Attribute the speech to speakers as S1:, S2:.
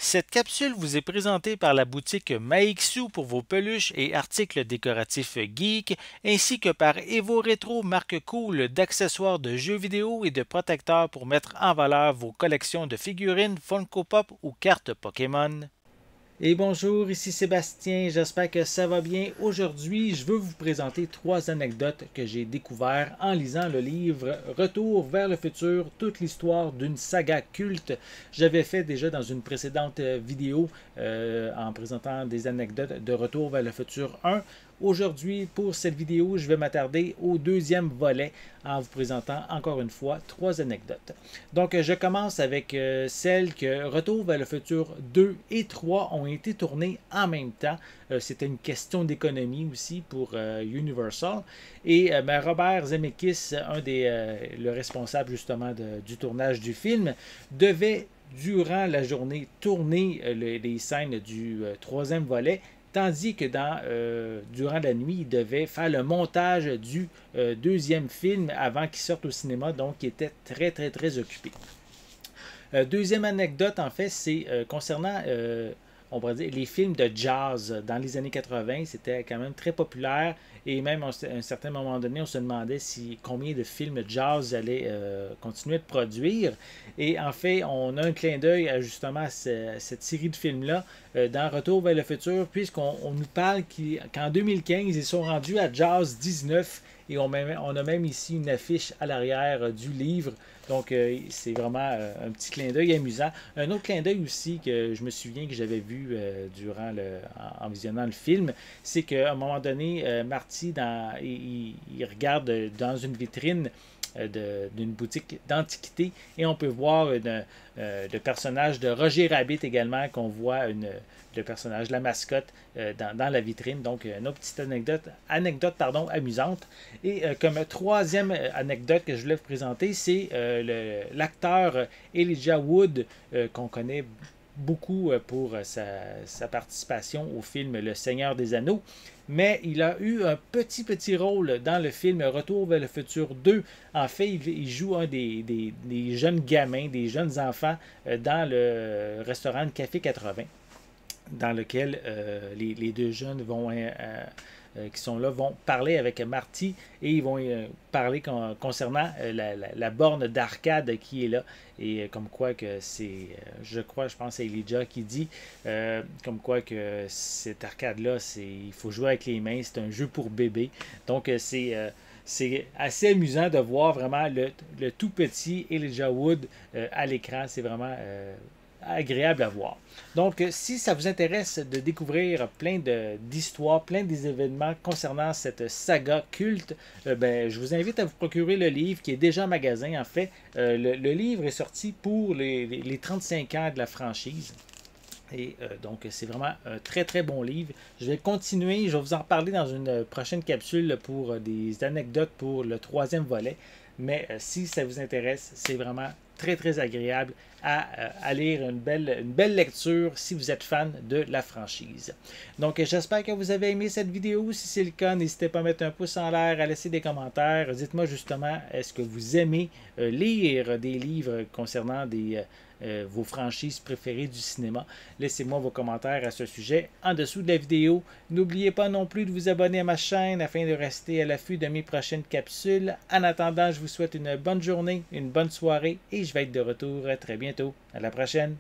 S1: Cette capsule vous est présentée par la boutique Maixu pour vos peluches et articles décoratifs geek, ainsi que par Evo Retro, marque cool d'accessoires de jeux vidéo et de protecteurs pour mettre en valeur vos collections de figurines Funko Pop ou cartes Pokémon. Et bonjour, ici Sébastien, j'espère que ça va bien. Aujourd'hui, je veux vous présenter trois anecdotes que j'ai découvertes en lisant le livre Retour vers le futur, toute l'histoire d'une saga culte. J'avais fait déjà dans une précédente vidéo en présentant des anecdotes de Retour vers le futur 1. Aujourd'hui, pour cette vidéo, je vais m'attarder au deuxième volet en vous présentant encore une fois trois anecdotes. Donc, je commence avec celle que Retour vers le futur 2 et 3 ont été tournés en même temps. C'était une question d'économie aussi pour Universal. Et Robert Zemeckis, le responsable justement du tournage du film, devait durant la journée tourner les scènes du troisième volet. Tandis que durant la nuit, il devait faire le montage du deuxième film avant qu'il sorte au cinéma, donc il était très, très, très occupé. Deuxième anecdote, en fait, c'est concernant, on pourrait dire, les films de jazz dans les années 80. C'était quand même très populaire. Et même à un certain moment donné, on se demandait combien de films jazz allaient continuer de produire. Et en fait, on a un clin d'œil justement à cette série de films-là dans Retour vers le futur, puisqu'on nous parle qu'en 2015, ils sont rendus à Jazz 19. Et on a même ici une affiche à l'arrière du livre. Donc, c'est vraiment un petit clin d'œil amusant. Un autre clin d'œil aussi que je me souviens que j'avais vu en visionnant le film, c'est qu'à un moment donné, Marty, il regarde dans une vitrine d'une boutique d'antiquité et on peut voir le personnage de Roger Rabbit également qu'on voit le personnage, la mascotte dans la vitrine. Donc, une autre petite anecdote amusante. Et comme troisième anecdote que je voulais vous présenter, c'est l'acteur Elijah Wood qu'on connaît beaucoup pour sa participation au film Le Seigneur des Anneaux. Mais il a eu un petit rôle dans le film Retour vers le futur 2. En fait, il joue un des jeunes gamins, des jeunes enfants dans le restaurant de Café 80, dans lequel les deux jeunes qui sont là vont parler avec Marty et ils vont parler concernant la borne d'arcade qui est là. Et comme quoi que je pense que c'est Elijah qui dit, comme quoi que cette arcade-là, il faut jouer avec les mains, c'est un jeu pour bébé. Donc c'est assez amusant de voir vraiment le tout petit Elijah Wood à l'écran. C'est vraiment agréable à voir. Donc, si ça vous intéresse de découvrir plein d'histoires, plein des événements concernant cette saga culte, je vous invite à vous procurer le livre qui est déjà en magasin. En fait, le livre est sorti pour les 35 ans de la franchise. Et donc, c'est vraiment un très très bon livre. Je vais continuer, je vais vous en reparler dans une prochaine capsule pour des anecdotes pour le troisième volet. Mais si ça vous intéresse, c'est vraiment très très agréable à lire, une belle lecture si vous êtes fan de la franchise. Donc j'espère que vous avez aimé cette vidéo. Si c'est le cas, n'hésitez pas à mettre un pouce en l'air, à laisser des commentaires. Dites-moi justement, est-ce que vous aimez lire des livres concernant vos franchises préférées du cinéma? Laissez-moi vos commentaires à ce sujet en dessous de la vidéo. N'oubliez pas non plus de vous abonner à ma chaîne afin de rester à l'affût de mes prochaines capsules. En attendant, je vous souhaite une bonne journée, une bonne soirée et je vais être de retour très bientôt. À la prochaine!